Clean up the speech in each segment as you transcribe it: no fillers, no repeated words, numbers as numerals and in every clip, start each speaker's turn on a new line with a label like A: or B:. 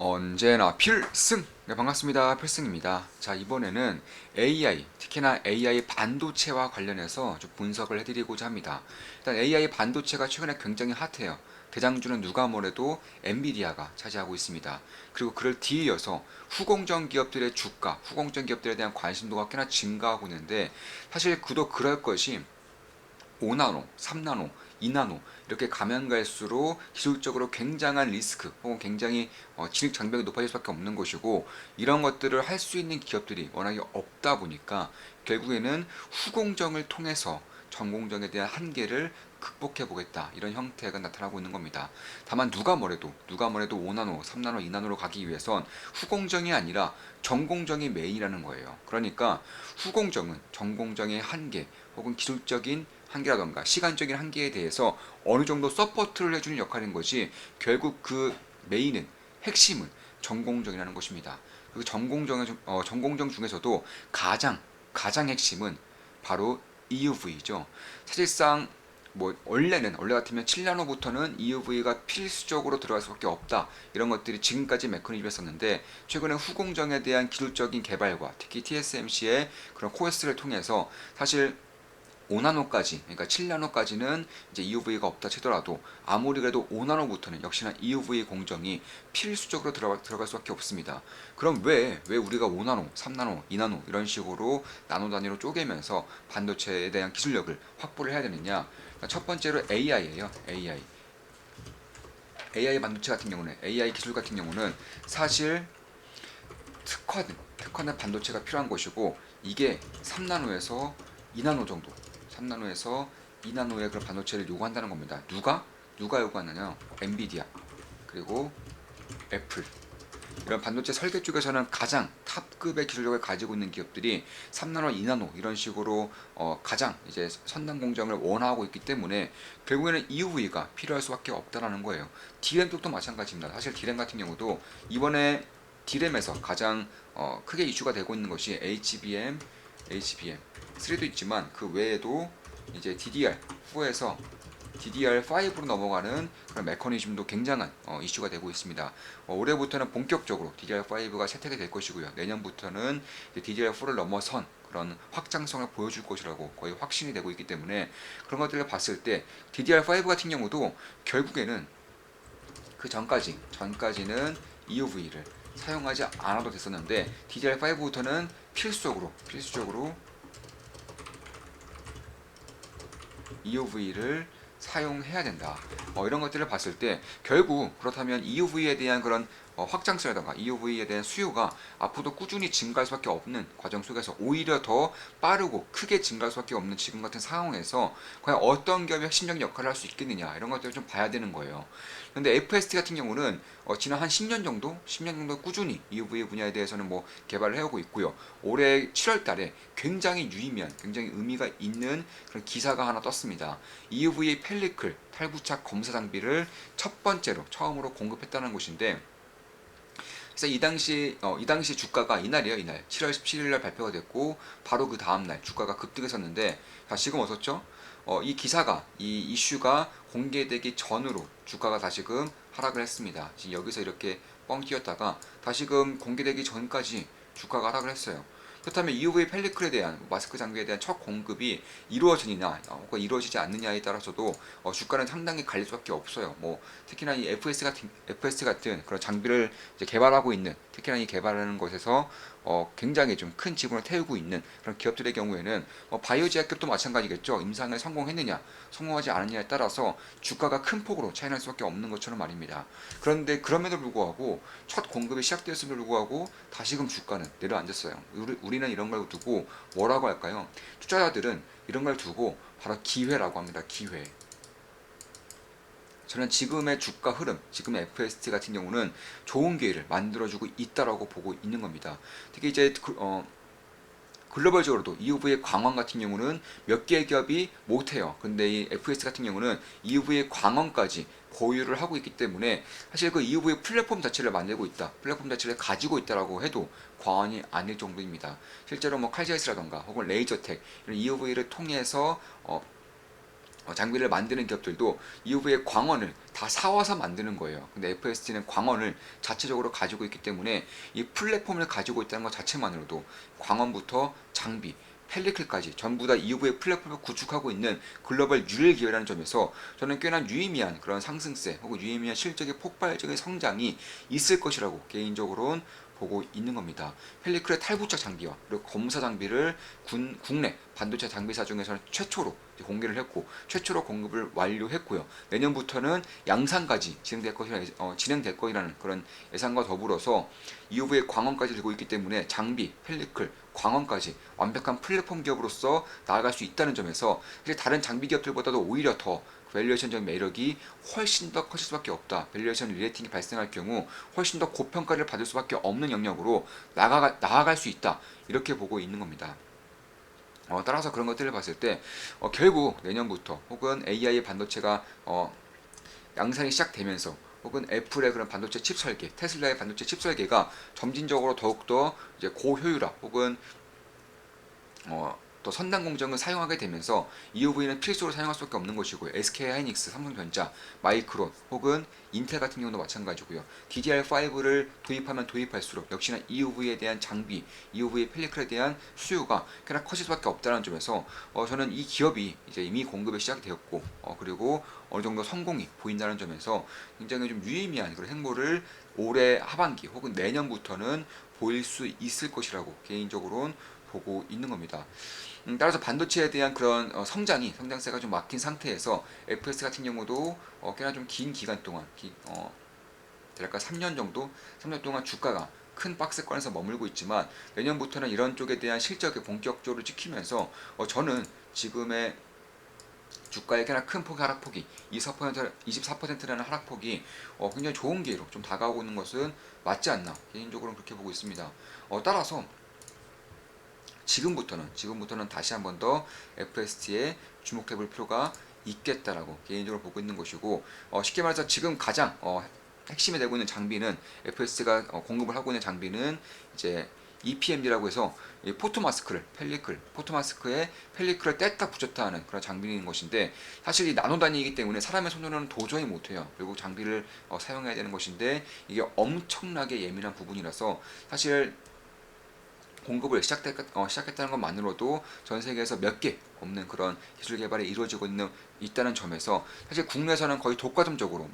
A: 언제나 필승! 네, 반갑습니다. 필승입니다. 자, 이번에는 AI, 특히나 AI 반도체와 관련해서 좀 분석을 해드리고자 합니다. 일단 AI 반도체가 최근에 굉장히 핫해요. 대장주는 누가 뭐래도 엔비디아가 차지하고 있습니다. 그리고 그를 뒤이어서 후공정 기업들의 주가, 후공정 기업들에 대한 관심도가 꽤나 증가하고 있는데, 사실 그도 그럴 것이 5나노, 3나노, 2나노 이렇게 가면 갈수록 기술적으로 굉장한 리스크 혹은 굉장히 진입 장벽이 높아질 수밖에 없는 것이고, 이런 것들을 할 수 있는 기업들이 워낙에 없다 보니까 결국에는 후공정을 통해서 전공정에 대한 한계를 극복해 보겠다, 이런 형태가 나타나고 있는 겁니다. 다만 누가 뭐래도 5나노, 3나노, 2나노로 가기 위해선 후공정이 아니라 전공정이 메인이라는 거예요. 그러니까 후공정은 전공정의 한계 혹은 기술적인 한계라던가 시간적인 한계에 대해서 어느 정도 서포트를 해주는 역할인 것이, 결국 그 메인은, 핵심은 전공정이라는 것입니다. 그 전공정 중에서도 가장 핵심은 바로 EUV죠. 사실상 원래 같으면 7나노부터는 EUV가 필수적으로 들어갈 수밖에 없다, 이런 것들이 지금까지 메커니즘이었었는데, 최근에 후공정에 대한 기술적인 개발과 특히 TSMC의 그런 코어스를 통해서 사실 5나노까지, 그러니까 7나노까지는 이제 EUV가 없다 치더라도 아무리 그래도 5나노부터는 역시나 EUV 공정이 필수적으로 들어갈 수밖에 없습니다. 그럼 왜 우리가 5나노, 3나노, 2나노 이런 식으로 나노 단위로 쪼개면서 반도체에 대한 기술력을 확보를 해야 되느냐? 첫 번째로 AI예요. AI 반도체 같은 경우는, AI 기술 같은 경우는 사실 특화된 반도체가 필요한 것이고, 이게 3나노에서 2나노 정도, 3나노에서 2나노의 그런 반도체를 요구한다는 겁니다. 누가 요구하느냐? 엔비디아, 그리고 애플. 이런 반도체 설계 쪽에서는 가장 탑급의 기술력을 가지고 있는 기업들이 3나노, 2나노 이런 식으로 가장 이제 선단 공정을 원하고 있기 때문에 결국에는 EUV가 필요할 수밖에 없다라는 거예요. D램 쪽도 마찬가지입니다. 사실 D램 같은 경우도 이번에 D램에서 가장 크게 이슈가 되고 있는 것이 HBM3도 있지만, 그 외에도 이제 DDR 후에서 DDR5로 넘어가는 그런 메커니즘도 굉장한 이슈가 되고 있습니다. 올해부터는 본격적으로 DDR5가 채택이 될 것이고요. 내년부터는 DDR4를 넘어선 그런 확장성을 보여줄 것이라고 거의 확신이 되고 있기 때문에, 그런 것들을 봤을 때 DDR5 같은 경우도 결국에는 그 전까지는 EUV를 사용하지 않아도 됐었는데, DDR5부터는 필수적으로 EUV를 사용해야 된다. 이런 것들을 봤을 때 결국 그렇다면 EUV에 대한 그런 확장성이라던가 EUV에 대한 수요가 앞으로도 꾸준히 증가할 수밖에 없는 과정 속에서, 오히려 더 빠르고 크게 증가할 수밖에 없는 지금 같은 상황에서 과연 어떤 기업이 핵심적인 역할을 할 수 있겠느냐, 이런 것들을 좀 봐야 되는 거예요. 그런데 FST 같은 경우는 지난 한 10년 정도 꾸준히 EUV 분야에 대해서는 개발을 해오고 있고요. 올해 7월 달에 굉장히 의미가 있는 그런 기사가 하나 떴습니다. EUV 펠리클 탈부착 검사 장비를 첫 번째로 처음으로 공급했다는 것인데, 그래서 이 당시 주가가 이날 7월 17일 날 발표가 됐고, 바로 그 다음 날 주가가 급등했었는데, 다시금 어섰죠? 이 이슈가 공개되기 전으로 주가가 다시금 하락을 했습니다. 지금 여기서 이렇게 뻥 뛰었다가 다시금 공개되기 전까지 주가가 하락을 했어요. 그렇다면 EUV 펠리클에 대한, 마스크 장비에 대한 첫 공급이 이루어지느냐 혹은 이루어지지 않느냐에 따라서도 주가는 상당히 갈릴 수밖에 없어요. 특히나 이 FS 같은 그런 장비를 이제 개발하고 있는, 특히나 이 개발하는 것에서 굉장히 좀 큰 지분을 태우고 있는 그런 기업들의 경우에는 바이오 제약업도 마찬가지겠죠. 임상에 성공했느냐 성공하지 않느냐에 따라서 주가가 큰 폭으로 차이날 수밖에 없는 것처럼 말입니다. 그런데 그럼에도 불구하고 첫 공급이 시작되었음에도 불구하고 다시금 주가는 내려앉았어요. 우리는 이런 걸 두고 뭐라고 할까요? 투자자들은 이런 걸 두고 바로 기회라고 합니다. 기회. 저는 지금의 주가 흐름, 지금의 FST 같은 경우는 좋은 기회를 만들어주고 있다라고 보고 있는 겁니다. 특히 이제 글로벌적으로도 EUV의 광원 같은 경우는 몇 개의 기업이 못해요. 근데 이 FS 같은 경우는 EUV의 광원까지 보유를 하고 있기 때문에, 사실 그 EUV 플랫폼 자체를 만들고 있다, 플랫폼 자체를 가지고 있다라고 해도 과언이 아닐 정도입니다. 실제로 칼지아스라던가 혹은 레이저텍 이런 EUV를 통해서 장비를 만드는 기업들도 EUV의 광원을 다 사와서 만드는 거예요. 근데 FST는 광원을 자체적으로 가지고 있기 때문에 이 플랫폼을 가지고 있다는 것 자체만으로도 광원부터 장비, 펠리클까지 전부 다 EUV의 플랫폼을 구축하고 있는 글로벌 유일 기회라는 점에서 저는 꽤나 유의미한 그런 상승세 혹은 유의미한 실적의 폭발적인 성장이 있을 것이라고 개인적으로는 보고 있는 겁니다. 펠리클의 탈부착 장비와 그리고 검사 장비를 국내 반도체 장비사 중에서는 최초로 공개를 했고 최초로 공급을 완료했고요. 내년부터는 양산까지 진행될 것이라는 그런 예상과 더불어서 EUV의 광원까지 들고 있기 때문에 장비, 펠리클, 광원까지 완벽한 플랫폼 기업으로서 나아갈 수 있다는 점에서 사실 다른 장비 기업들보다도 오히려 더 밸류에이션적 매력이 훨씬 더 커질 수밖에 없다. 밸류에이션 리레이팅이 발생할 경우 훨씬 더 고평가를 받을 수밖에 없는 영역으로 나아갈 수 있다. 이렇게 보고 있는 겁니다. 따라서 그런 것들을 봤을 때 결국 내년부터 혹은 AI 반도체가 양산이 시작되면서 혹은 애플의 그런 반도체 칩 설계, 테슬라의 반도체 칩 설계가 점진적으로 더욱더 이제 고효율화 혹은 또 선단 공정을 사용하게 되면서 EUV는 필수로 사용할 수밖에 없는 것이고요. SK하이닉스, 삼성전자, 마이크론 혹은 인텔 같은 경우도 마찬가지고요. DDR5를 도입하면 도입할수록 역시나 EUV에 대한 장비, EUV 펠리클에 대한 수요가 꽤나 커질 수밖에 없다는 점에서 저는 이 기업이 이제 이미 공급이 시작되었고 그리고 어느 정도 성공이 보인다는 점에서 굉장히 좀 유의미한 그런 행보를 올해 하반기 혹은 내년부터는 보일 수 있을 것이라고 개인적으로는 보고 있는 겁니다. 따라서 반도체에 대한 그런 성장세가 좀 막힌 상태에서 FS 같은 경우도 꽤나 좀 긴 기간 동안 대략 3년 정도, 3년 동안 주가가 큰 박스권에서 머물고 있지만 내년부터는 이런 쪽에 대한 실적을 본격적으로 지키면서 저는 지금의 주가의 꽤나 큰 폭의 하락폭이 24%라는 하락폭이 굉장히 좋은 기회로 좀 다가오고 있는 것은 맞지 않나 개인적으로는 그렇게 보고 있습니다. 따라서 지금부터는 다시 한번 더 FST에 주목해 볼 필요가 있겠다라고 개인적으로 보고 있는 것이고 쉽게 말해서 지금 가장 핵심이 되고 있는 장비는 FST가 공급을 하고 있는 장비는 이제 EPMD라고 해서 포토마스크를 포토마스크에 펠리클을 뗐다 붙였다 하는 그런 장비인 것인데 사실 이 나노 단위이기 때문에 사람의 손으로는 도저히 못해요. 그리고 장비를 사용해야 되는 것인데 이게 엄청나게 예민한 부분이라서 사실 공급을 시작했다는 것만으로도 전 세계에서 몇 개 없는 그런 기술 개발이 이루어지고 있다는 점에서 사실 국내에서는 거의 독과점적으로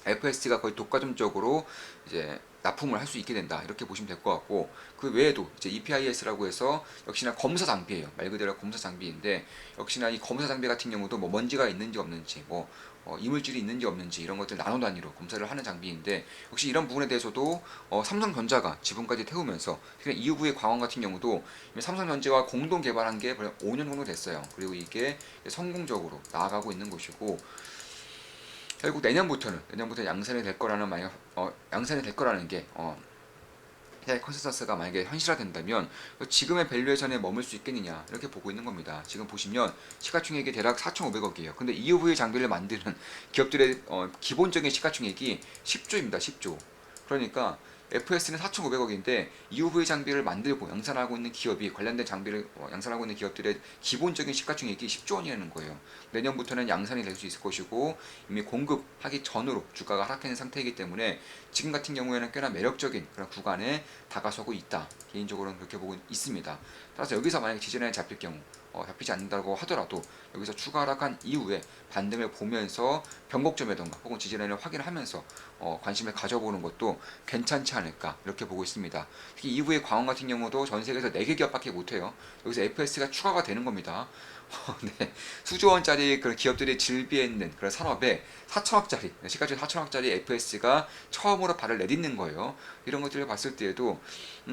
A: FST가 거의 독과점적으로 이제 납품을 할 수 있게 된다 이렇게 보시면 될 것 같고 그 외에도 이제 EPIS라고 해서 역시나 검사 장비예요. 말 그대로 검사 장비인데 역시나 이 검사 장비 같은 경우도 뭐 먼지가 있는지 없는지 이물질이 있는지 없는지 이런 것들 나노 단위로 검사를 하는 장비인데 역시 이런 부분에 대해서도 삼성전자가 지분까지 태우면서 EUV 광원 같은 경우도 삼성전자와 공동 개발한 게 벌써 5년 정도 됐어요. 그리고 이게 성공적으로 나아가고 있는 것이고 결국 내년부터 양산이 될 거라는 양산이 될 거라는 게 컨센서스가 만약에 현실화된다면 지금의 밸류에이션에 머물 수 있겠느냐 이렇게 보고 있는 겁니다. 지금 보시면 시가총액이 대략 4,500억이에요. 근데 EUV 장비를 만드는 기업들의 기본적인 시가총액이 10조입니다. 10조. 그러니까 FS는 4,500억인데 EUV 장비를 만들고 양산하고 있는 기업이 관련된 장비를 양산하고 있는 기업들의 기본적인 시가총액이 10조 원이라는 거예요. 내년부터는 양산이 될 수 있을 것이고 이미 공급하기 전으로 주가가 하락하는 상태이기 때문에 지금 같은 경우에는 꽤나 매력적인 그런 구간에 다가서고 있다. 개인적으로는 그렇게 보고 있습니다. 따라서 여기서 만약에 지지라인이 잡힐 경우 잡히지 않는다고 하더라도 여기서 추가 하락한 이후에 반등을 보면서 변곡점이던가 혹은 지지라인을 확인하면서 관심을 가져보는 것도 괜찮지 않을까 이렇게 보고 있습니다. 특히 이후에 광원 같은 경우도 전 세계에서 4개 기업밖에 못해요. 여기서 FS가 추가가 되는 겁니다. 네, 수조 원짜리 그런 기업들이 질비해 있는 그런 산업에 4천억짜리 시가총액 4천억짜리 FS가 처음으로 발을 내딛는 거예요. 이런 것들을 봤을 때에도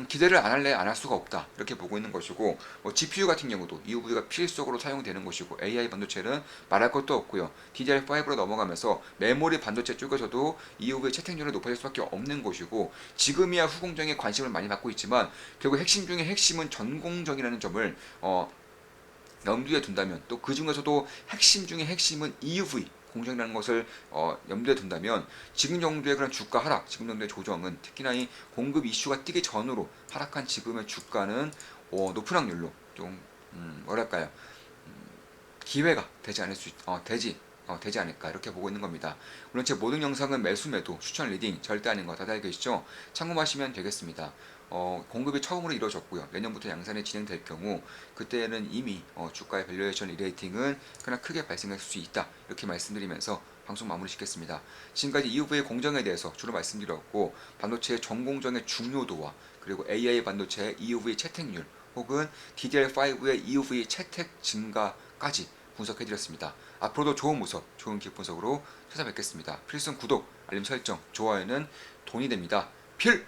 A: 기대를 안 할래 안 할 수가 없다 이렇게 보고 있는 것이고 GPU 같은 경우도 EUV가 필수적으로 사용되는 것이고 AI 반도체는 말할 것도 없고요. DDR5로 넘어가면서 메모리 반도체 쪽에서도 EUV 채택률이 높아질 수밖에 없는 것이고 지금이야 후공정에 관심을 많이 받고 있지만 결국 핵심 중에 핵심은 전공정이라는 점을 염두에 둔다면 또 그 중에서도 핵심 중에 핵심은 EUV 공정이라는 것을 염두에 둔다면 지금 정도의 그런 주가 하락, 지금 정도의 조정은 특히나 이 공급 이슈가 뜨기 전으로 하락한 지금의 주가는 높은 확률로 좀 뭐랄까요 기회가 되지 않을까 이렇게 보고 있는 겁니다. 물론 제 모든 영상은 매수 매도 추천 리딩 절대 아닌 거 다들 알고 계시죠? 참고하시면 되겠습니다. 공급이 처음으로 이루어졌고요. 내년부터 양산이 진행될 경우 그때는 이미 주가의 밸류에이션 리레이팅은 그냥 크게 발생할 수 있다 이렇게 말씀드리면서 방송 마무리 짓겠습니다. 지금까지 EUV의 공정에 대해서 주로 말씀드렸고 반도체의 전공정의 중요도와 그리고 AI 반도체의 EUV 채택률 혹은 DDR5의 EUV 채택 증가까지 분석해드렸습니다. 앞으로도 좋은 분석, 좋은 기업 분석으로 찾아뵙겠습니다. 필승 구독, 알림 설정, 좋아요는 돈이 됩니다. 필승!